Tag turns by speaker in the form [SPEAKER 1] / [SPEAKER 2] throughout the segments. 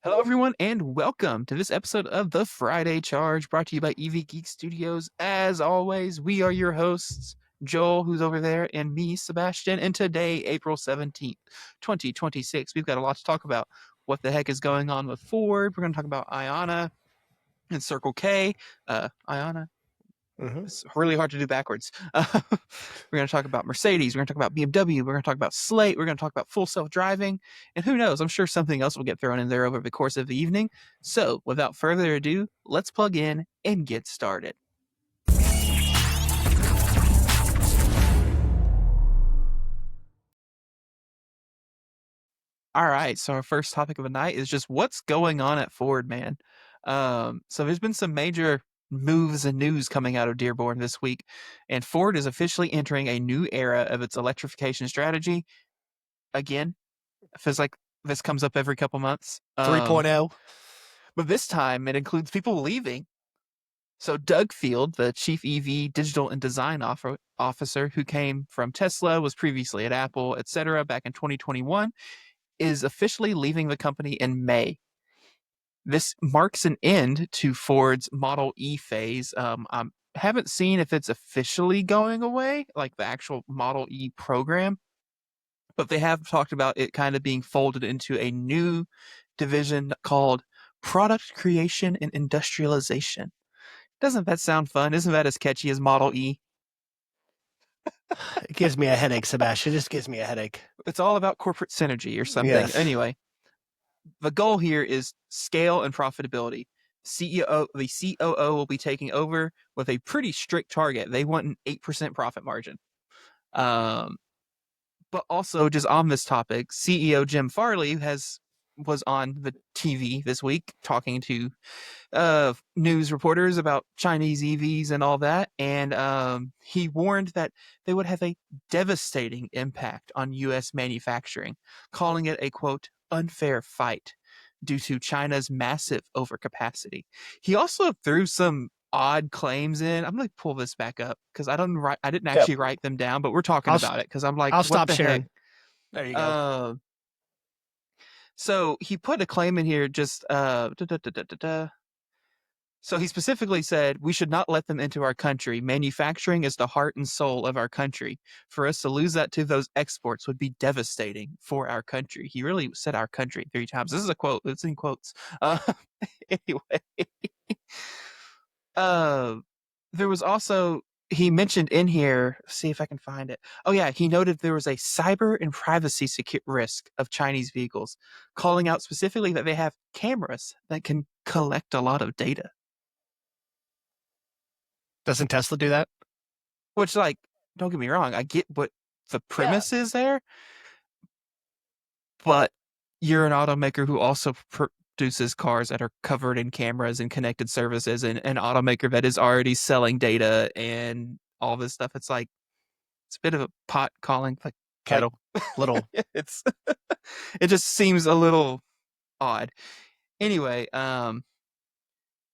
[SPEAKER 1] Hello, everyone, and welcome to this episode of the Friday Charge, brought to you by Geek Studios. As always, we are your hosts, Joel, who's over there, and me, Sebastian. And today, April 17th, 2026, we've got a lot to talk about. What the heck is going on with Ford? We're going to talk about Ionna and Circle K. Ionna. It's really hard to do backwards. We're going to talk about Mercedes. We're going to talk about BMW. We're going to talk about Slate. We're going to talk about full self-driving. And who knows, I'm sure something else will get thrown in there over the course of the evening. So without further ado, let's plug in and get started. All right, so our first topic of the night is just what's going on at Ford, man. So there's been some major moves and news coming out of Dearborn this week, and Ford is officially entering a new era of its electrification strategy. Again, it feels like this comes up every couple months.
[SPEAKER 2] 3.0.
[SPEAKER 1] But this time it includes people leaving. So Doug Field, the chief EV digital and design officer who came from Tesla, was previously at Apple, etc., back in 2021, is officially leaving the company in May. This marks an end to Ford's Model E phase. I haven't seen if it's officially going away, like the actual Model E program, but they have talked about it kind of being folded into a new division called Product Creation and Industrialization. Doesn't that sound fun? Isn't that as catchy as Model E?
[SPEAKER 2] It gives me a headache, Sebastian. It just gives me a headache.
[SPEAKER 1] It's all about corporate synergy or something.
[SPEAKER 2] Yes.
[SPEAKER 1] Anyway, the goal here is scale and profitability. The COO will be taking over with a pretty strict target. They want an 8% profit margin. But also, just on this topic, CEO Jim Farley was on the TV this week talking to news reporters about Chinese EVs and all that, and he warned that they would have a devastating impact on U.S. manufacturing, calling it a, quote, unfair fight due to China's massive overcapacity. He also threw some odd claims in. I'm going to pull this back up because I didn't actually write them down, but we're talking about it because I'm like,
[SPEAKER 2] I'll
[SPEAKER 1] what
[SPEAKER 2] stop
[SPEAKER 1] the
[SPEAKER 2] sharing.
[SPEAKER 1] heck?
[SPEAKER 2] There you go.
[SPEAKER 1] So he put a claim in here just So he specifically said, we should not let them into our country. Manufacturing is the heart and soul of our country. For us to lose that to those exports would be devastating for our country. He really said our country 3 times. This is a quote. It's in quotes. Anyway. There was also, he mentioned in here, see if I can find it. Oh yeah, he noted there was a cyber and privacy risk of Chinese vehicles, calling out specifically that they have cameras that can collect a lot of data.
[SPEAKER 2] Doesn't Tesla do that?
[SPEAKER 1] Which, like, don't get me wrong, I get what the premise is there, but you're an automaker who also produces cars that are covered in cameras and connected services, and an automaker that is already selling data and all this stuff. It's like, it's a bit of a pot calling like
[SPEAKER 2] Kettle. Little.
[SPEAKER 1] It just seems a little odd. Anyway,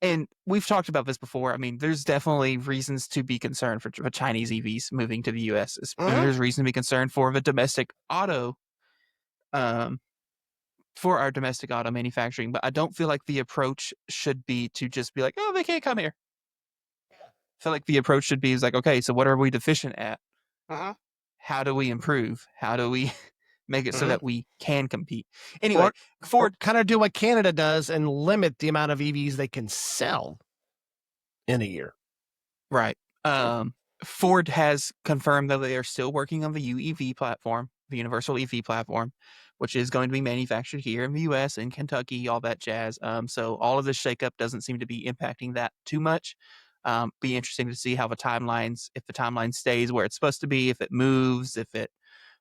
[SPEAKER 1] and we've talked about this before. I mean, there's definitely reasons to be concerned for Chinese EVs moving to the U.S. There's reason to be concerned for the domestic auto, for our domestic auto manufacturing. But I don't feel like the approach should be to just be like, oh, they can't come here. I feel like the approach should be like, okay, so what are we deficient at? How do we improve? How do we make it so that we can compete? Anyway,
[SPEAKER 2] Ford kind of do what Canada does and limit the amount of EVs they can sell in a year.
[SPEAKER 1] Right. Ford has confirmed that they are still working on the UEV platform, the Universal EV platform, which is going to be manufactured here in the U.S., in Kentucky, all that jazz. So all of this shakeup doesn't seem to be impacting that too much. Be interesting to see how if the timeline stays where it's supposed to be, if it moves, if it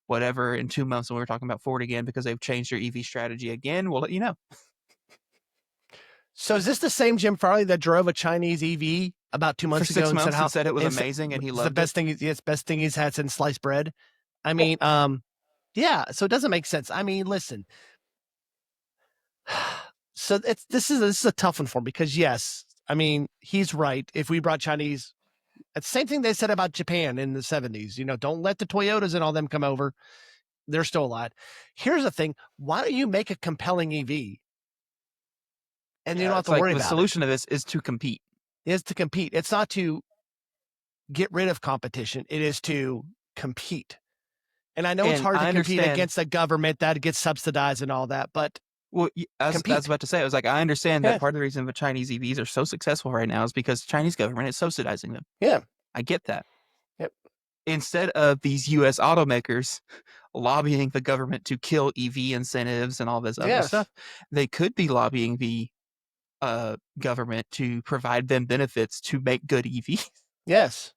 [SPEAKER 1] whatever in 2 months when we're talking about Ford again because they've changed their EV strategy again, we'll let you know.
[SPEAKER 2] So is this the same Jim Farley that drove a Chinese EV about 2 months ago
[SPEAKER 1] and said it was amazing and he loved
[SPEAKER 2] it? It's the best thing he's had since sliced bread. I mean, yeah, so it doesn't make sense. I mean, listen. So this is a tough one for him because yes, I mean, he's right. If we brought Chinese, it's the same thing they said about Japan in the 70s. You know, don't let the Toyotas and all them come over. They're still alive. Here's the thing. Why don't you make a compelling EV and you don't have
[SPEAKER 1] It's
[SPEAKER 2] to
[SPEAKER 1] like
[SPEAKER 2] worry
[SPEAKER 1] the
[SPEAKER 2] about
[SPEAKER 1] solution of this is to compete.
[SPEAKER 2] it. Is to compete. It's not to get rid of competition. It is to compete. And I know it's
[SPEAKER 1] And
[SPEAKER 2] hard
[SPEAKER 1] I
[SPEAKER 2] to compete
[SPEAKER 1] understand.
[SPEAKER 2] against a government that gets subsidized and all that, but
[SPEAKER 1] Well, I was
[SPEAKER 2] compete.
[SPEAKER 1] about to say, I was like, I understand
[SPEAKER 2] Yeah.
[SPEAKER 1] that part of the reason the Chinese EVs are so successful right now is because the Chinese government is subsidizing them.
[SPEAKER 2] Yeah.
[SPEAKER 1] I get that.
[SPEAKER 2] Yep.
[SPEAKER 1] Instead of these U.S. automakers lobbying the government to kill EV incentives and all this other
[SPEAKER 2] Yes.
[SPEAKER 1] stuff, they could be lobbying the government to provide them benefits to make good EVs.
[SPEAKER 2] Yes.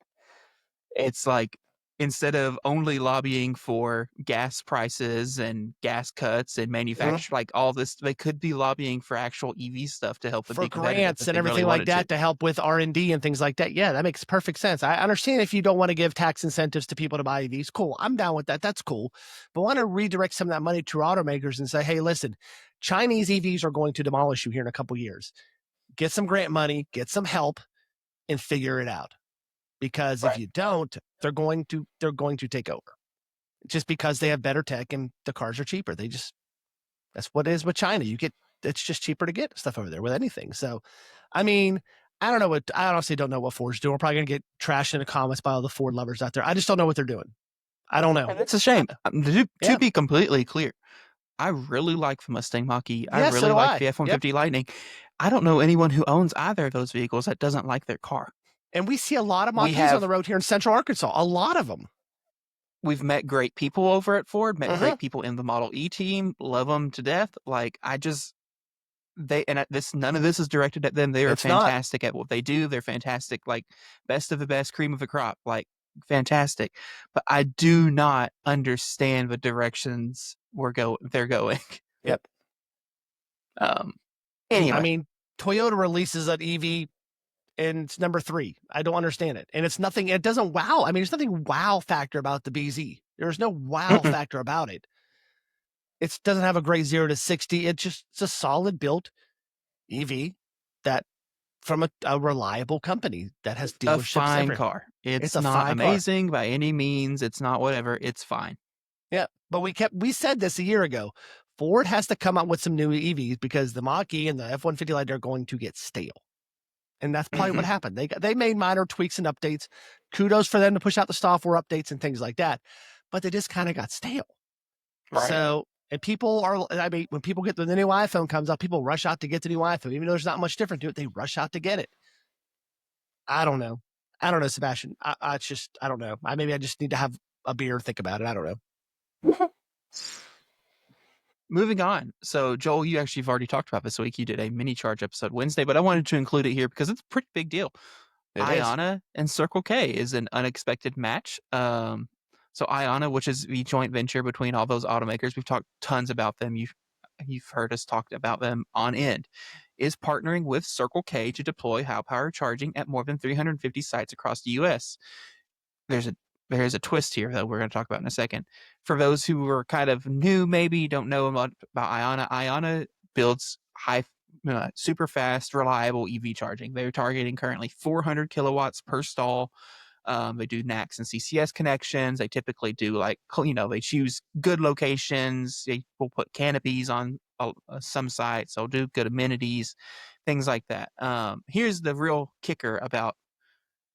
[SPEAKER 1] It's like, instead of only lobbying for gas prices and gas cuts and manufacture, like all this, they could be lobbying for actual EV stuff to help them
[SPEAKER 2] For
[SPEAKER 1] be competitive
[SPEAKER 2] grants
[SPEAKER 1] if
[SPEAKER 2] and
[SPEAKER 1] they really
[SPEAKER 2] everything like
[SPEAKER 1] wanted
[SPEAKER 2] that
[SPEAKER 1] to.
[SPEAKER 2] to help with R&D and things like that. Yeah, that makes perfect sense. I understand if you don't want to give tax incentives to people to buy EVs. Cool. I'm down with that. That's cool. But want to redirect some of that money to automakers and say, hey, listen, Chinese EVs are going to demolish you here in a couple years. Get some grant money, get some help, and figure it out. Because if you don't, they're going to take over. Just because they have better tech and the cars are cheaper. That's what it is with China. It's just cheaper to get stuff over there with anything. So, I mean, I honestly don't know what Ford's doing. We're probably going to get trashed in the comments by all the Ford lovers out there. I just don't know what they're doing. I don't know.
[SPEAKER 1] And it's a shame. To be completely clear, I really like the Mustang Mach-E. I really like the F-150 Lightning. I don't know anyone who owns either of those vehicles that doesn't like their car.
[SPEAKER 2] And we see a lot of Mach-E's on the road here in Central Arkansas. A lot of them.
[SPEAKER 1] We've met great people over at Ford, met great people in the Model E team, love them to death. Like, none of this is directed at them. They are fantastic at what they do. They're fantastic, like best of the best, cream of the crop, like fantastic. But I do not understand the directions they're going.
[SPEAKER 2] Yep.
[SPEAKER 1] Anyway,
[SPEAKER 2] I mean, Toyota releases an EV and it's number 3. I don't understand it. And it's nothing, it doesn't wow. I mean, there's nothing wow factor about the BZ. There's no wow factor about it. It doesn't have a great 0 to 60. It's a solid built EV that from a reliable company that has dealerships.
[SPEAKER 1] A fine car. It's not amazing by any means. It's not whatever. It's fine.
[SPEAKER 2] Yeah. But we said this a year ago. Ford has to come out with some new EVs because the Mach-E and the F-150 Lightning are going to get stale. And that's probably what happened. They made minor tweaks and updates. Kudos for them to push out the software updates and things like that. But they just kind of got stale. Right. So, and when people get the new iPhone comes out, people rush out to get the new iPhone. Even though there's not much different to it, they rush out to get it. I don't know, Sebastian. I don't know. Maybe I just need to have a beer and think about it. I don't know.
[SPEAKER 1] Moving on. So, Joel, you actually have already talked about this week. You did a mini charge episode Wednesday, but I wanted to include it here because it's a pretty big deal. Ionna and Circle K is an unexpected match. So Ionna, which is the joint venture between all those automakers, we've talked tons about them. You've heard us talk about them on end, is partnering with Circle K to deploy high power charging at more than 350 sites across the U.S. There's a twist here that we're going to talk about in a second. For those who are kind of new, maybe don't know a lot about Ionna, Ionna builds super fast, reliable EV charging. They're targeting currently 400 kilowatts per stall. They do NACS and CCS connections. They typically do they choose good locations. They will put canopies on some sites. They'll do good amenities, things like that. Here's the real kicker about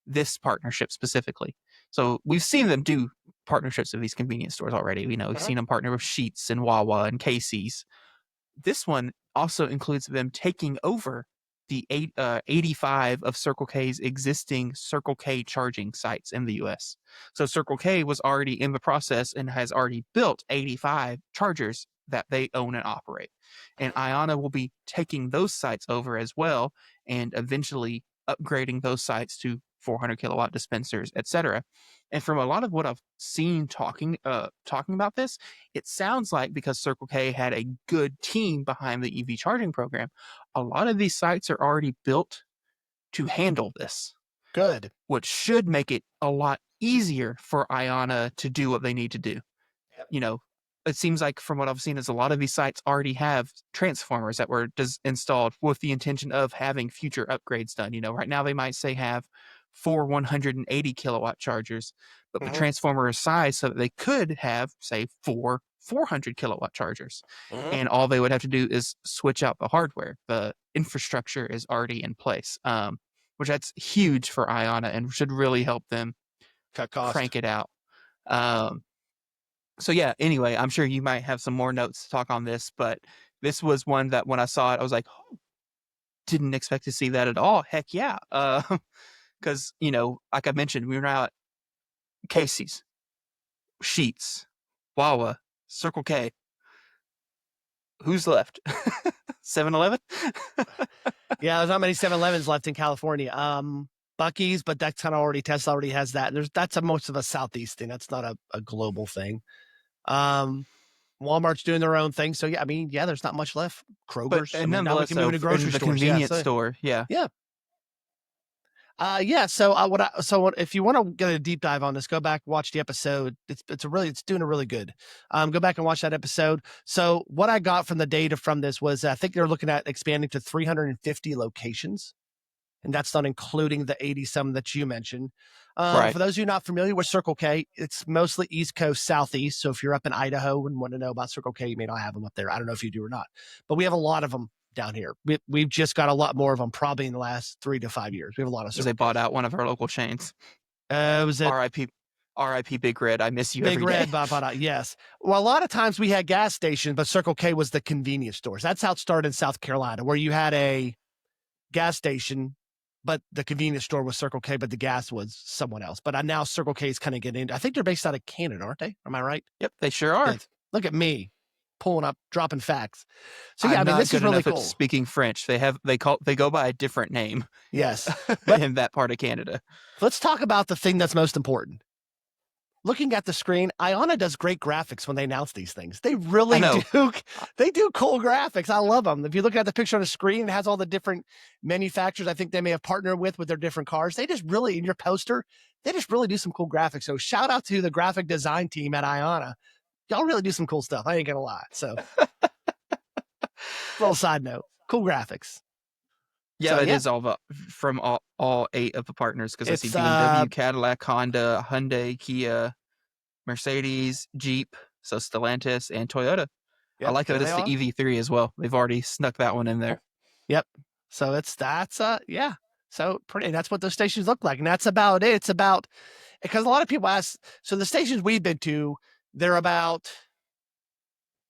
[SPEAKER 1] this partnership specifically. So we've seen them do partnerships with these convenience stores already. We've seen them partner with Sheetz and Wawa and Casey's. This one also includes them taking over the 85 of Circle K's existing Circle K charging sites in the U.S. So Circle K was already in the process and has already built 85 chargers that they own and operate. And Ionna will be taking those sites over as well and eventually upgrading those sites to 400 kilowatt dispensers, etc. And from a lot of what I've seen talking about this, it sounds like because Circle K had a good team behind the EV charging program, a lot of these sites are already built to handle this.
[SPEAKER 2] Good.
[SPEAKER 1] Which should make it a lot easier for Ionna to do what they need to do. Yep. It seems like from what I've seen is a lot of these sites already have transformers that were installed with the intention of having future upgrades done. Right now they might say have 4 180 kilowatt chargers, but the transformer is sized so that they could have, say, 4 400 kilowatt chargers. And all they would have to do is switch out the hardware. The infrastructure is already in place, which that's huge for Ionna and should really help them
[SPEAKER 2] Cut cost.
[SPEAKER 1] crank it out. So yeah, anyway, I'm sure you might have some more notes to talk on this, but this was one that when I saw it, I was like, oh, didn't expect to see that at all. Heck yeah. Because, like I mentioned, we were now at Casey's, Sheets, Wawa, Circle K. Who's left? 7-Eleven?
[SPEAKER 2] Yeah, there's not many 7-Elevens left in California. Buc-ee's, but that's kind of already, Tesla already has that. That's most of a Southeast thing. That's not a global thing. Walmart's doing their own thing. So yeah, I mean, yeah, there's not much left. Kroger's.
[SPEAKER 1] And
[SPEAKER 2] now we can move into grocery
[SPEAKER 1] the
[SPEAKER 2] stores.
[SPEAKER 1] convenience store. Yeah.
[SPEAKER 2] Yeah. So if you want to get a deep dive on this, go back, watch the episode. It's doing a really good. Go back and watch that episode. So what I got from the data from this was, I think they're looking at expanding to 350 locations. And that's not including the 80 some that you mentioned.
[SPEAKER 1] Right.
[SPEAKER 2] For those of you not familiar with Circle K, it's mostly East Coast, Southeast. So if you're up in Idaho and want to know about Circle K, you may not have them up there. I don't know if you do or not, but we have a lot of them down here. We've just got a lot more of them probably in the last 3 to 5 years. We have a lot of
[SPEAKER 1] Because they bought out one of our local chains.
[SPEAKER 2] Was it
[SPEAKER 1] R.I.P. Big Red. I miss you
[SPEAKER 2] Big
[SPEAKER 1] every
[SPEAKER 2] Red
[SPEAKER 1] day.
[SPEAKER 2] bought out? Yes. Well, a lot of times we had gas stations, but Circle K was the convenience stores. That's how it started in South Carolina, where you had a gas station, but the convenience store was Circle K, but the gas was someone else. But now Circle K is kind of getting into, I think they're based out of Canada, aren't they? Am I right?
[SPEAKER 1] Yep, they sure are.
[SPEAKER 2] Good. Look at me pulling up, dropping facts. So yeah,
[SPEAKER 1] I'm
[SPEAKER 2] I mean, this is really cool.
[SPEAKER 1] Speaking French, they go by a different name.
[SPEAKER 2] Yes.
[SPEAKER 1] In that part of Canada.
[SPEAKER 2] Let's talk about the thing that's most important. Looking at the screen, Ionna does great graphics when they announce these things. They really do. They do cool graphics. I love them. If you look at the picture on the screen, it has all the different manufacturers I think they may have partnered with their different cars. They just really, in your poster, they just really do some cool graphics. So shout out to the graphic design team at Ionna. Y'all really do some cool stuff. I ain't gonna lie. So little side note, cool graphics.
[SPEAKER 1] Yeah, so, it is all from all 8 of the partners, because I see BMW, Cadillac, Honda, Hyundai, Kia, Mercedes, Jeep, so Stellantis, and Toyota. Yep, I like that it's the EV3 as well. They've already snuck that one in there.
[SPEAKER 2] Yep. So yeah. So pretty. That's what those stations look like, and that's about it. It's about, because a lot of people ask. So the stations we've been to, they're about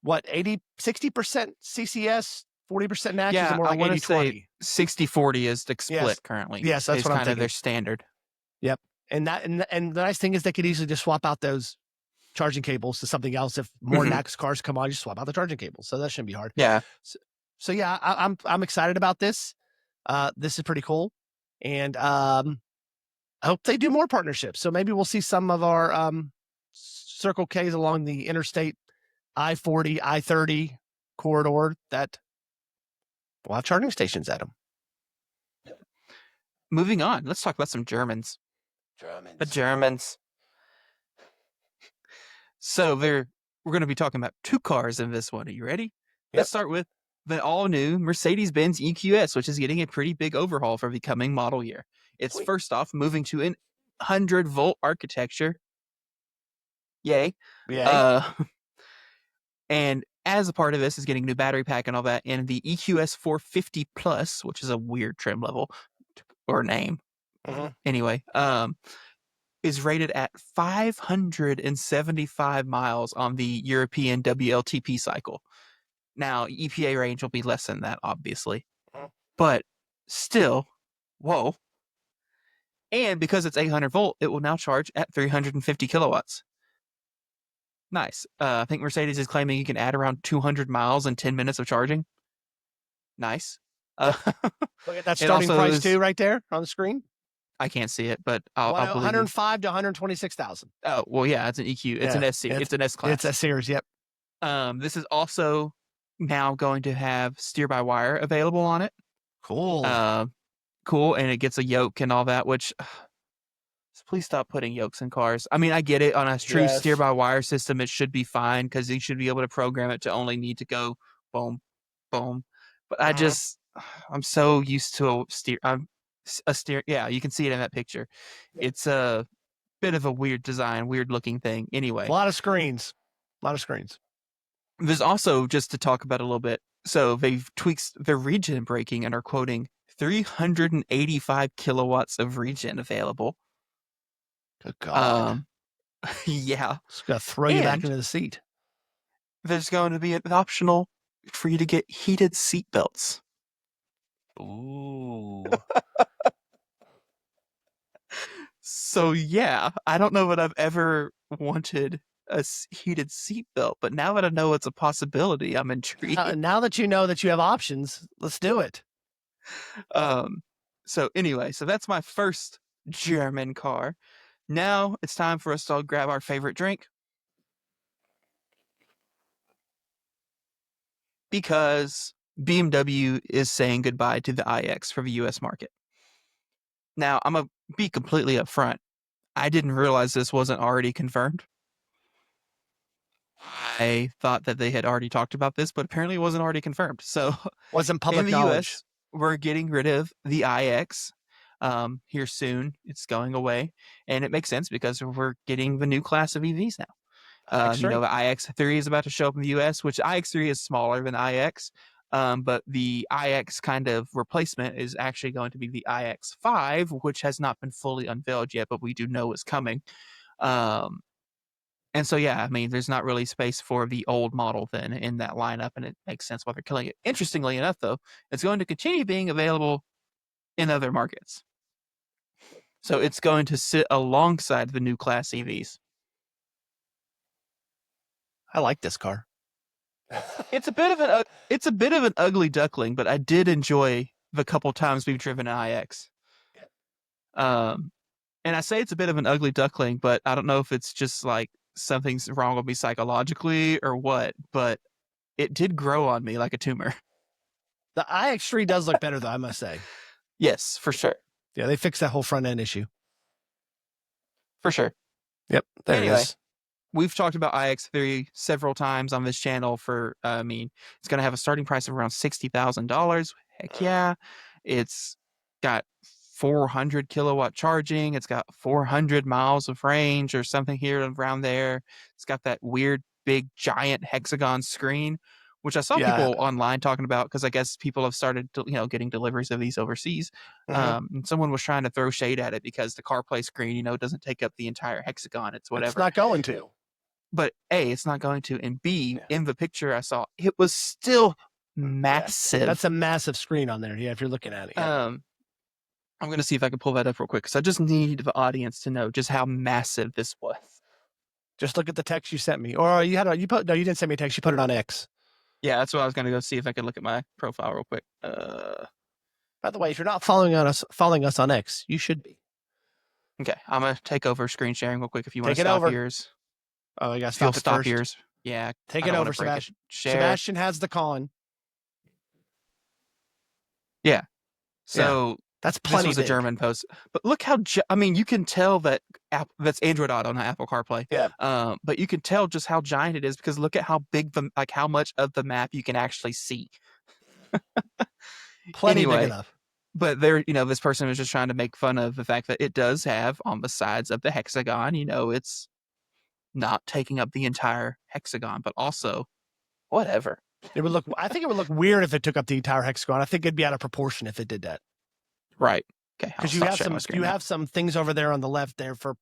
[SPEAKER 2] what 60% CCS. 40% NACS,
[SPEAKER 1] yeah,
[SPEAKER 2] is more like 80-20.
[SPEAKER 1] 60-40 is the split currently.
[SPEAKER 2] Yes, that's what I'm thinking.
[SPEAKER 1] Their standard.
[SPEAKER 2] Yep. And the nice thing is they could easily just swap out those charging cables to something else. If more NACS cars come on, you swap out the charging cables. So that shouldn't be hard.
[SPEAKER 1] Yeah.
[SPEAKER 2] So yeah, I'm excited about this. This is pretty cool. And I hope they do more partnerships. So maybe we'll see some of our Circle Ks along the interstate I-40, I-30 corridor that we'll have charging stations at them.
[SPEAKER 1] Moving on, let's talk about some Germans. The Germans. So we're going to be talking about 2 cars in this one. Are you ready? Yep. Let's start with the all-new Mercedes-Benz EQS, which is getting a pretty big overhaul for the coming model year. It's first off moving to an 100-volt architecture. Yay. And as a part of this is getting a new battery pack and all that, and the EQS 450 Plus, which is a weird trim level or name. Anyway, is rated at 575 miles on the European WLTP cycle. Now, EPA range will be less than that, obviously, but still, whoa. And because it's 800 volt, it will now charge at 350 kilowatts. Nice. I think Mercedes is claiming you can add around 200 miles in 10 minutes of charging. Nice.
[SPEAKER 2] Look at that starting price too, right there on the screen.
[SPEAKER 1] I can't see it, but I'll believe
[SPEAKER 2] 105 to 126,000.
[SPEAKER 1] Oh well, yeah, it's an EQ. It's an S. It's an S class.
[SPEAKER 2] It's a series. Yep.
[SPEAKER 1] This is also now going to have steer-by-wire available on it.
[SPEAKER 2] Cool.
[SPEAKER 1] Cool, and it gets a yoke and all that. Which, please stop putting yokes in cars. I mean, I get it. On a true steer-by-wire system, it should be fine because you should be able to program it to only need to go boom, boom. But I'm so used to a steer. a steer. Yeah, you can see it in that picture. It's a bit of a weird design, weird looking thing. Anyway,
[SPEAKER 2] A lot of screens. A lot of screens.
[SPEAKER 1] there's also, just to talk about it a little bit, so they've tweaked their regen braking and are quoting 385 kilowatts of regen available.
[SPEAKER 2] Good God.
[SPEAKER 1] Yeah.
[SPEAKER 2] It's going to throw you back into the seat.
[SPEAKER 1] There's going to be an optional for you to get heated seat belts.
[SPEAKER 2] Ooh.
[SPEAKER 1] So yeah, I don't know that I've ever wanted a heated seat belt, but now that I know it's a possibility, I'm intrigued.
[SPEAKER 2] Now that you know that you have options, let's do it.
[SPEAKER 1] So anyway, so that's my first German car. Now it's time for us to all grab our favorite drink. Because BMW is saying goodbye to the iX for the US market. Now, I'm going to be completely upfront. I didn't realize this wasn't already confirmed. I thought that they had already talked about this, but apparently it wasn't already confirmed. So
[SPEAKER 2] wasn't public
[SPEAKER 1] in the
[SPEAKER 2] knowledge.
[SPEAKER 1] US, we're getting rid of the iX here soon. It's going away. And it makes sense because we're getting the new class of EVs now. The iX3 is about to show up in the US, which iX3 is smaller than iX. But the iX kind of replacement is actually going to be the iX5, which has not been fully unveiled yet, but we do know is coming. And so, yeah, I mean, there's not really space for the old model then in that lineup, and it makes sense why they're killing it. Interestingly enough, though, it's going to continue being available in other markets. So it's going to sit alongside the new class EVs.
[SPEAKER 2] I like this car.
[SPEAKER 1] It's a bit of an ugly duckling, but I did enjoy the couple times we've driven an iX. And I say it's a bit of an ugly duckling, but I don't know if it's just like something's wrong with me psychologically or what, but it did grow on me like a tumor.
[SPEAKER 2] The iX3 does look better, though, I must say.
[SPEAKER 1] Yes, for sure.
[SPEAKER 2] Yeah, they fixed that whole front end issue.
[SPEAKER 1] For sure.
[SPEAKER 2] Yep, there it is.
[SPEAKER 1] We've talked about iX3 several times on this channel for, it's going to have a starting price of around $60,000. Heck yeah. It's got 400 kilowatt charging. It's got 400 miles of range or something here around there. It's got that weird, big, giant hexagon screen, which I saw people online talking about because I guess people have started, getting deliveries of these overseas. And someone was trying to throw shade at it because the CarPlay screen, doesn't take up the entire hexagon. It's whatever.
[SPEAKER 2] It's not going to.
[SPEAKER 1] But A, it's not going to, and B, in the picture I saw, it was still massive.
[SPEAKER 2] That's a massive screen on there. Yeah, if you're looking at it. Yeah.
[SPEAKER 1] I'm going to see if I can pull that up real quick because I just need the audience to know just how massive this was.
[SPEAKER 2] Just look at the text you sent me, or you didn't send me a text. You put it on X.
[SPEAKER 1] Yeah, that's what I was going to go see if I could look at my profile real quick.
[SPEAKER 2] By the way, if you're not following us on X, you should be.
[SPEAKER 1] Okay, I'm going to take over screen sharing real quick if you want to
[SPEAKER 2] stop
[SPEAKER 1] stop yours.
[SPEAKER 2] Oh, you got to stop
[SPEAKER 1] yours. Yeah.
[SPEAKER 2] Take it over, Sebastian. Sebastian has the calling.
[SPEAKER 1] Yeah. So
[SPEAKER 2] that's plenty.
[SPEAKER 1] This was a German post, but look how you can tell that that's Android Auto, not Apple CarPlay.
[SPEAKER 2] Yeah.
[SPEAKER 1] But you can tell just how giant it is because look at how big how much of the map you can actually see.
[SPEAKER 2] Plenty big enough.
[SPEAKER 1] But there, this person was just trying to make fun of the fact that it does have on the sides of the hexagon, it's not taking up the entire hexagon, but also whatever.
[SPEAKER 2] I think it would look weird if it took up the entire hexagon. I think it'd be out of proportion if it did that.
[SPEAKER 1] Right. Okay.
[SPEAKER 2] Because you have some things over there on the left there for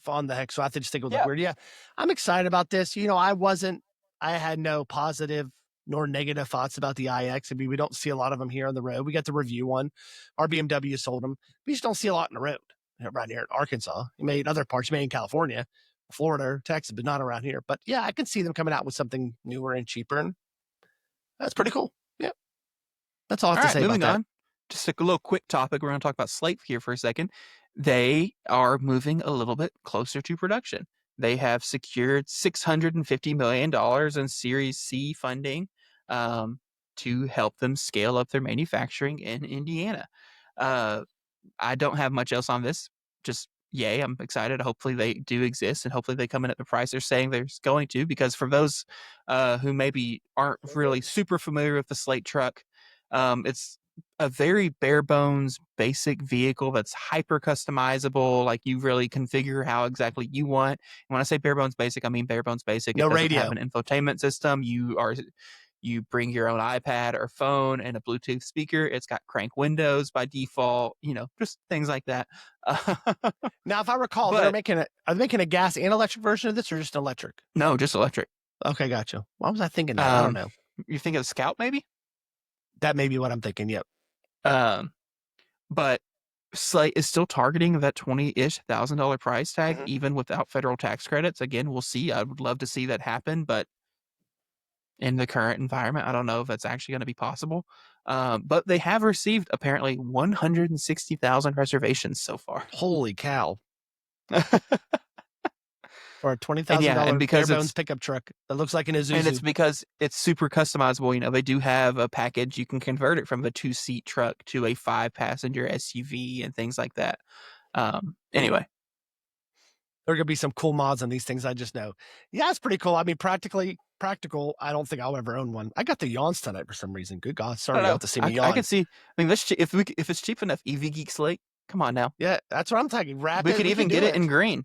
[SPEAKER 2] on the hex. So I just think it would look weird. Yeah. I'm excited about this. I had no positive nor negative thoughts about the iX. I mean, we don't see a lot of them here on the road. We got to review one. Our BMW sold them. We just don't see a lot on the road right here in Arkansas. You made other parts, in California, Florida, or Texas, but not around here. But yeah, I can see them coming out with something newer and cheaper. And that's pretty cool. Yeah. That's all I have to say about that.
[SPEAKER 1] Just a little quick topic. We're going to talk about Slate here for a second. They are moving a little bit closer to production. They have secured $650 million in Series C funding to help them scale up their manufacturing in Indiana. I don't have much else on this. Just yay, I'm excited. Hopefully they do exist and hopefully they come in at the price they're saying they're going to, because for those who maybe aren't really super familiar with the Slate truck, it's a very bare bones basic vehicle that's hyper customizable. Like you really configure how exactly you want. And when I say bare bones basic, I mean bare bones basic.
[SPEAKER 2] No
[SPEAKER 1] It doesn't have
[SPEAKER 2] radio.
[SPEAKER 1] an infotainment system. You bring your own iPad or phone and a Bluetooth speaker. It's got crank windows by default, just things like that.
[SPEAKER 2] Now, if I recall, are they making a gas and electric version of this, or just electric?
[SPEAKER 1] No, just electric.
[SPEAKER 2] Okay, gotcha. Why was I thinking that? I don't know.
[SPEAKER 1] You think of Scout, maybe?
[SPEAKER 2] That may be what I'm thinking. Yep.
[SPEAKER 1] But Slate is still targeting that $20,000 price tag, even without federal tax credits. Again, we'll see. I would love to see that happen, but in the current environment, I don't know if that's actually going to be possible. But they have received apparently 160,000 reservations so far.
[SPEAKER 2] Holy cow. For a $20,000 bare bones pickup truck that looks like an Isuzu.
[SPEAKER 1] And it's because it's super customizable. They do have a package. You can convert it from a 2-seat truck to a 5-passenger SUV and things like that. Anyway.
[SPEAKER 2] There are going to be some cool mods on these things, I just know. Yeah, it's pretty cool. I mean, practical, I don't think I'll ever own one. I got the yawns tonight for some reason. Good God, sorry to see me yawn.
[SPEAKER 1] I can see. I mean, if it's cheap enough, EV Geek Slate, come on now.
[SPEAKER 2] Yeah, that's what I'm talking.
[SPEAKER 1] We could even get it in green.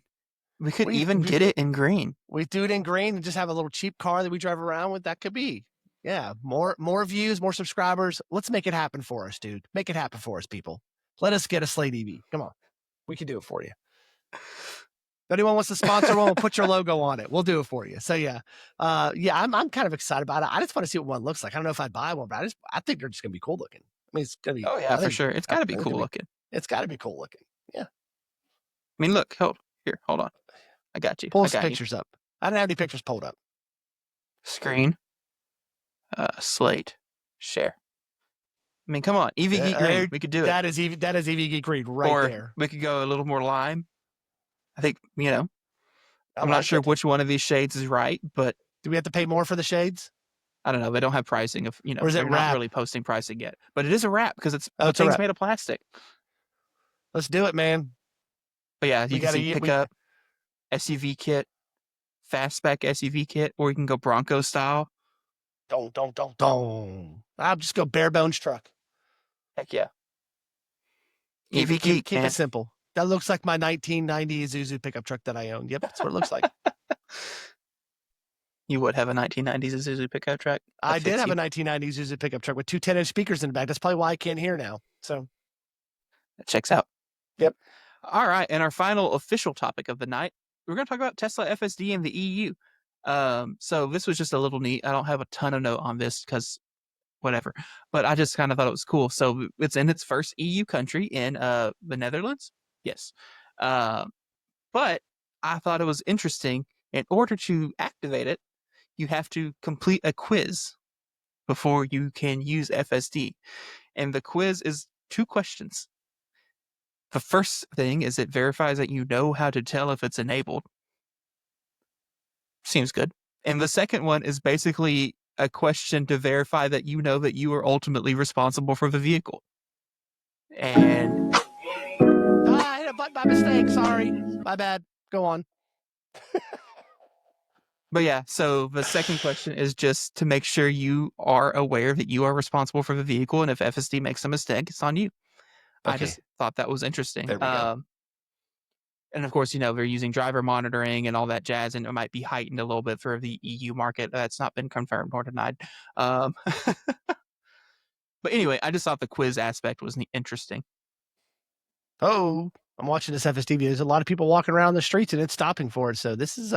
[SPEAKER 1] We could even get it in green.
[SPEAKER 2] We do it in green and just have a little cheap car that we drive around with. That could be. Yeah, more views, more subscribers. Let's make it happen for us, dude. Make it happen for us, people. Let us get a Slate EV. Come on. We can do it for you. If anyone wants to sponsor one, we'll put your logo on it. We'll do it for you. So yeah, I'm kind of excited about it. I just want to see what one looks like. I don't know if I'd buy one, but I think they're just gonna be cool looking. I mean, it's gonna be.
[SPEAKER 1] Oh yeah, for sure. It's got to be cool looking.
[SPEAKER 2] It's got to be cool looking. Yeah.
[SPEAKER 1] I mean, look, hold on. I got you.
[SPEAKER 2] Pull some pictures up. I don't have any pictures pulled up.
[SPEAKER 1] Screen. Slate. Share. I mean, come on, EV Geek Green. We could do it.
[SPEAKER 2] That is EV Geek Green right there.
[SPEAKER 1] We could go a little more lime. I think, I'm not sure which one of these shades is right, but
[SPEAKER 2] do we have to pay more for the shades?
[SPEAKER 1] I don't know. They don't have pricing of,
[SPEAKER 2] or is
[SPEAKER 1] they're
[SPEAKER 2] it
[SPEAKER 1] not really posting pricing yet, but it is a wrap because the thing's made of plastic.
[SPEAKER 2] Let's do it, man.
[SPEAKER 1] But yeah, you can see pickup, SUV kit, fastback SUV kit, or you can go Bronco style.
[SPEAKER 2] Don't. I'll just go bare bones truck.
[SPEAKER 1] Heck yeah.
[SPEAKER 2] EV Geek. Keep it simple. That looks like my 1990 Isuzu pickup truck that I own. Yep, that's what it looks like.
[SPEAKER 1] You would have a 1990s Isuzu pickup truck?
[SPEAKER 2] I did have a 1990s Isuzu pickup truck with two 10-inch speakers in the back. That's probably why I can't hear now. So
[SPEAKER 1] that checks out.
[SPEAKER 2] Yep.
[SPEAKER 1] All right, and our final official topic of the night, we're going to talk about Tesla FSD and the EU. So this was just a little neat. I don't have a ton of note on this because whatever, but I just kind of thought it was cool. So it's in its first EU country in the Netherlands. Yes. But I thought it was interesting. In order to activate it, you have to complete a quiz before you can use FSD. And the quiz is 2 questions. The first thing is it verifies that you know how to tell if it's enabled. Seems good. And the second one is basically a question to verify that you know that you are ultimately responsible for the vehicle. And
[SPEAKER 2] I hit a button by mistake. Sorry. My bad. Go on.
[SPEAKER 1] But yeah, so the second question is just to make sure you are aware that you are responsible for the vehicle. And if FSD makes a mistake, it's on you. Okay. I just thought that was interesting.
[SPEAKER 2] There we go.
[SPEAKER 1] And of course, they're using driver monitoring and all that jazz, and it might be heightened a little bit for the EU market. That's not been confirmed nor denied. But anyway, I just thought the quiz aspect was interesting.
[SPEAKER 2] Oh, I'm watching this FSD video. There's a lot of people walking around the streets and it's stopping for it. So this is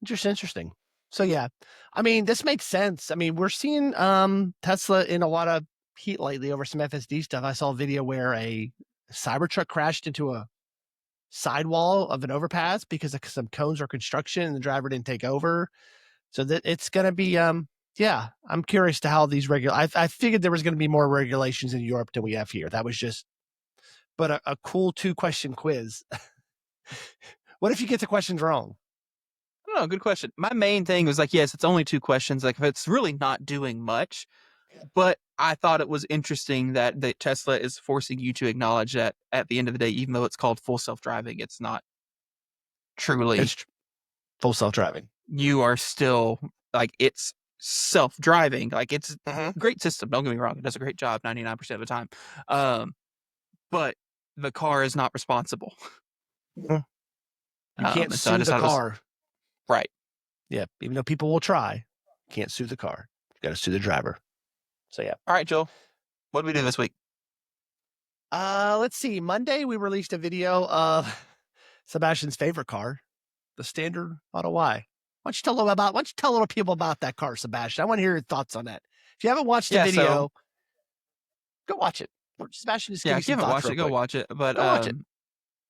[SPEAKER 2] just interesting. So yeah, I mean, this makes sense. I mean, we're seeing Tesla in a lot of heat lately over some FSD stuff. I saw a video where a Cybertruck crashed into a sidewall of an overpass because of some cones or construction and the driver didn't take over. So that it's going to be, I'm curious to how these I figured there was going to be more regulations in Europe than we have here. That was just, but a cool 2-question quiz. What if you get the questions wrong?
[SPEAKER 1] I don't know. Good question. My main thing was yes, it's only 2 questions. If it's really not doing much, but I thought it was interesting that Tesla is forcing you to acknowledge that at the end of the day, even though it's called full self-driving, it's not truly
[SPEAKER 2] full self-driving.
[SPEAKER 1] You are still it's self-driving. Like, it's
[SPEAKER 2] Mhm.
[SPEAKER 1] a great system. Don't get me wrong; it does a great job 99% of the time. But the car is not responsible.
[SPEAKER 2] You can't
[SPEAKER 1] And so I
[SPEAKER 2] sue
[SPEAKER 1] just
[SPEAKER 2] the
[SPEAKER 1] thought it was
[SPEAKER 2] car.
[SPEAKER 1] right.
[SPEAKER 2] Yeah, even though people will try, can't sue the car. You got to sue the driver. So yeah.
[SPEAKER 1] All right, Joel, what did we do this week?
[SPEAKER 2] Let's see. Monday we released a video of Sebastian's favorite car, the standard Model Y. Why don't you tell little people about that car, Sebastian? I want to hear your thoughts on that. If you haven't watched the
[SPEAKER 1] Yeah,
[SPEAKER 2] video,
[SPEAKER 1] so
[SPEAKER 2] go watch it. Sebastian, just give
[SPEAKER 1] yeah,
[SPEAKER 2] me
[SPEAKER 1] if you
[SPEAKER 2] some
[SPEAKER 1] haven't
[SPEAKER 2] thoughts
[SPEAKER 1] watched
[SPEAKER 2] real
[SPEAKER 1] it, go
[SPEAKER 2] quick.
[SPEAKER 1] watch it. But
[SPEAKER 2] Go watch it.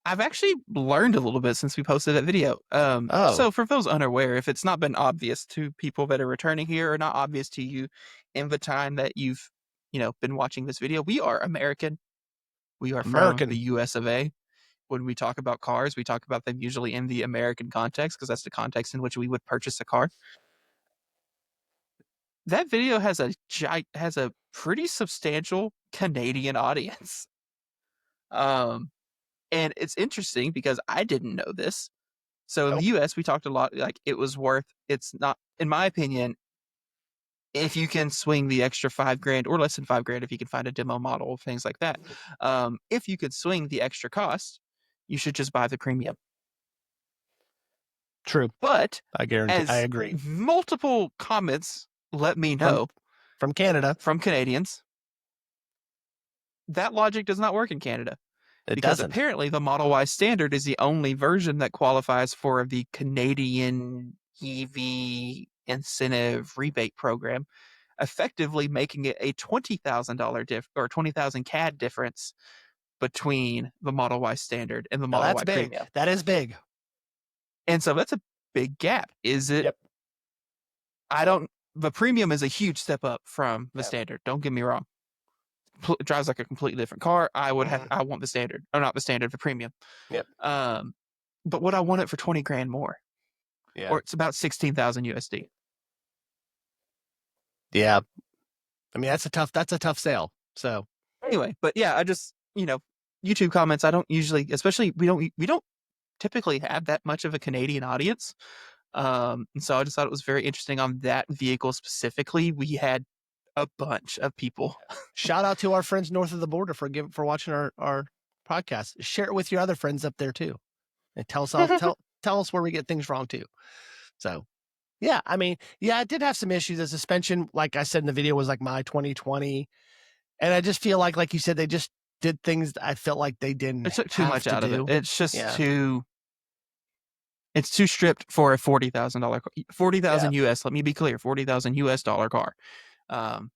[SPEAKER 1] I've actually learned a little bit since we posted that video. So for those unaware, if it's not been obvious to people that are returning here, or not obvious to you in the time that you've been watching this video, we are American. We are from the U.S. of A. When we talk about cars, we talk about them usually in the American context, because that's the context in which we would purchase a car. That video has a pretty substantial Canadian audience. And it's interesting because I didn't know this. So in the US, we talked a lot, like, it's not, in my opinion, if you can swing the extra $5,000 or less than $5,000, if you can find a demo model, things like that. If you could swing the extra cost, you should just buy the premium.
[SPEAKER 2] True.
[SPEAKER 1] But
[SPEAKER 2] I agree.
[SPEAKER 1] Multiple comments let me know
[SPEAKER 2] from Canada,
[SPEAKER 1] from Canadians, that logic does not work in Canada. Because apparently the Model Y standard is the only version that qualifies for the Canadian EV incentive rebate program, effectively making it a $20,000 or 20,000 CAD difference between the Model Y standard and the Model Y
[SPEAKER 2] big.
[SPEAKER 1] Premium.
[SPEAKER 2] That is big.
[SPEAKER 1] And so that's a big gap. Is it?
[SPEAKER 2] Yep.
[SPEAKER 1] The Premium is a huge step up from the standard. Don't get me wrong. It drives like a completely different car. I want the standard, or not the standard, the Premium.
[SPEAKER 2] Yep.
[SPEAKER 1] But would I want it for $20,000 more?
[SPEAKER 2] Yeah.
[SPEAKER 1] Or it's about 16,000 USD.
[SPEAKER 2] Yeah. I mean, that's a tough sale. So
[SPEAKER 1] anyway, but yeah, I just, YouTube comments, I don't usually, especially we don't typically have that much of a Canadian audience. And so I just thought it was very interesting on that vehicle specifically. We had a bunch of people.
[SPEAKER 2] Shout out to our friends north of the border for watching our podcast. Share it with your other friends up there too, and tell us where we get things wrong too. So, yeah, I mean, yeah, it did have some issues. The suspension, like I said in the video, was like my 2020, and I just feel like you said, they just did things that I felt like they didn't.
[SPEAKER 1] It took too much out of it. It's just too. It's too stripped for a $40,000, $40,000 US. Let me be clear, $40,000 US dollar car. The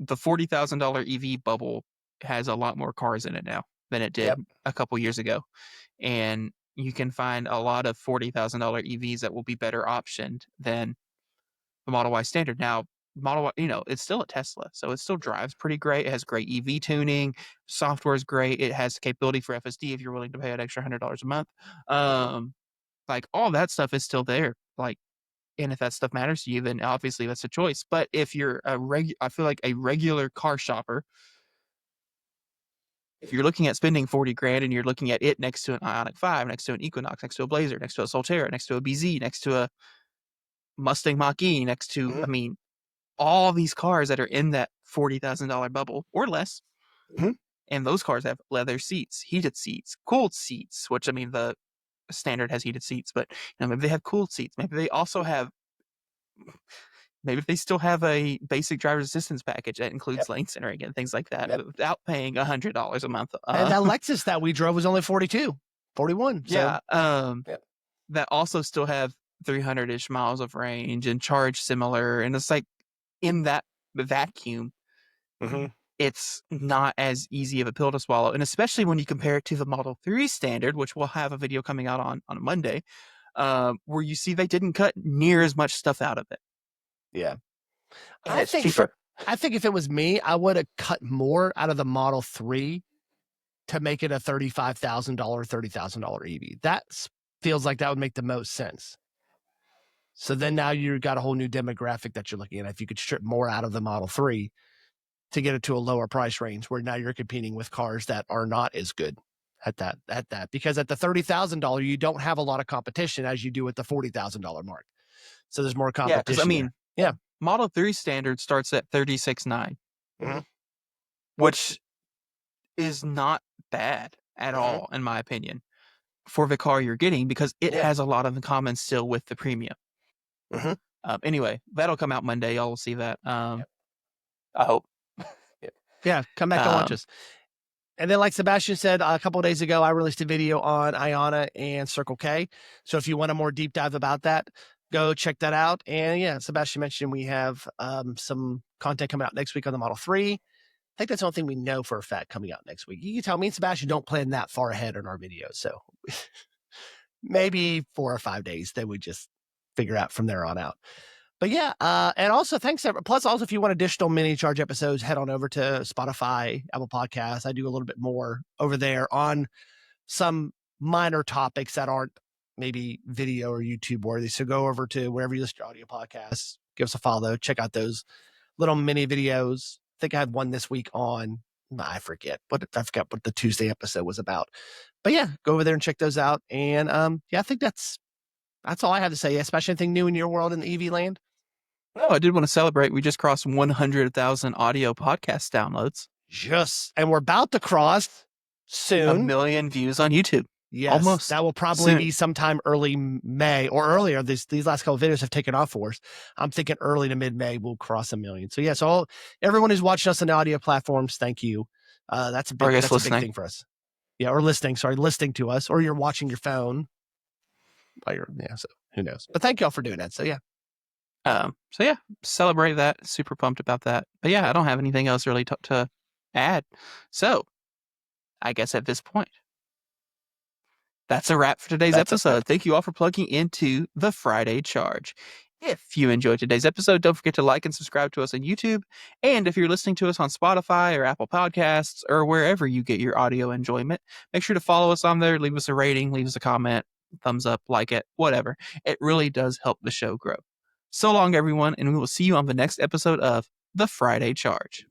[SPEAKER 1] $40,000 EV bubble has a lot more cars in it now than it did a couple years ago, and you can find a lot of $40,000 EVs that will be better optioned than the Model Y standard. Now, Model Y, it's still a Tesla, so it still drives pretty great. It has great EV tuning, software is great. It has capability for FSD if you're willing to pay an extra $100 a month. Like, all that stuff is still there. Like, and if that stuff matters to you, then obviously that's a choice. But if you're I feel like a regular car shopper, if you're looking at spending $40,000 and you're looking at it next to an Ioniq 5, next to an Equinox, next to a Blazer, next to a Solterra, next to a BZ, next to a Mustang Mach-E, next to, all these cars that are in that $40,000 bubble or less, and those cars have leather seats, heated seats, cooled seats, which, the standard has heated seats, but maybe they have cooled seats. Maybe they also have, maybe if they still have a basic driver's assistance package that includes lane centering and things like that, without paying $100 a month.
[SPEAKER 2] And that Lexus that we drove was only 41. So.
[SPEAKER 1] Yeah. That also still have 300-ish miles of range and charge similar. And it's like, in that vacuum, it's not as easy of a pill to swallow. And especially when you compare it to the Model 3 standard, which we'll have a video coming out on a Monday, where you see they didn't cut near as much stuff out of it.
[SPEAKER 2] Yeah.
[SPEAKER 1] And it's cheaper.
[SPEAKER 2] I think if it was me, I would have cut more out of the Model 3 to make it a $35,000, $30,000 EV. That feels like that would make the most sense. So then now you've got a whole new demographic that you're looking at. If you could strip more out of the Model 3 to get it to a lower price range, where now you're competing with cars that are not as good at that. Because at the $30,000, you don't have a lot of competition as you do at the $40,000 mark. So there's more competition.
[SPEAKER 1] Yeah,
[SPEAKER 2] Yeah.
[SPEAKER 1] Model 3 standard starts at $36,900,
[SPEAKER 2] Mhm.
[SPEAKER 1] which is not bad at all, in my opinion, for the car you're getting, because it
[SPEAKER 2] Yeah.
[SPEAKER 1] has a lot of in common still with the premium.
[SPEAKER 2] Mhm.
[SPEAKER 1] Anyway, that'll come out Monday. Y'all will see that.
[SPEAKER 3] I hope.
[SPEAKER 2] Yeah, come back and watch us. And then, like Sebastian said a couple of days ago, I released a video on Ionna and Circle K. So if you want a more deep dive about that, go check that out. And yeah, Sebastian mentioned we have some content coming out next week on the Model 3. I think that's the only thing we know for a fact coming out next week. You can tell me and Sebastian don't plan that far ahead in our videos. So maybe 4 or 5 days, then we just figure out from there on out. But yeah, and also thanks. Plus, also, if you want additional mini charge episodes, head on over to Spotify, Apple Podcasts. I do a little bit more over there on some minor topics that aren't maybe video or YouTube worthy. So go over to wherever you listen to audio podcasts, give us a follow, check out those little mini videos. I think I had one this week on, I forget what the Tuesday episode was about. But yeah, go over there and check those out. And yeah, I think that's all I have to say. Especially anything new in your world in the EV land.
[SPEAKER 1] No, I did want to celebrate. We just crossed 100,000 audio podcast downloads.
[SPEAKER 2] And we're about to cross soon
[SPEAKER 1] 1 million views on YouTube.
[SPEAKER 2] Yes,
[SPEAKER 1] almost.
[SPEAKER 2] That will probably be sometime early May or earlier. These last couple of videos have taken off for us. I'm thinking early to mid-May we'll cross 1 million. So yeah, so everyone who's watching us on the audio platforms, thank you. That's a big thing for us. Yeah, or listening to us, or you're watching your phone. So who knows? But thank y'all for doing that. So yeah.
[SPEAKER 1] So yeah, celebrate that. Super pumped about that. But yeah, I don't have anything else really to add. So I guess at this point, that's a wrap for today's episode. Thank you all for plugging into the Friday Charge. If you enjoyed today's episode, don't forget to like and subscribe to us on YouTube. And if you're listening to us on Spotify or Apple Podcasts or wherever you get your audio enjoyment, make sure to follow us on there. Leave us a rating, leave us a comment, thumbs up, like it, whatever. It really does help the show grow. So long, everyone, and we will see you on the next episode of The Friday Charge.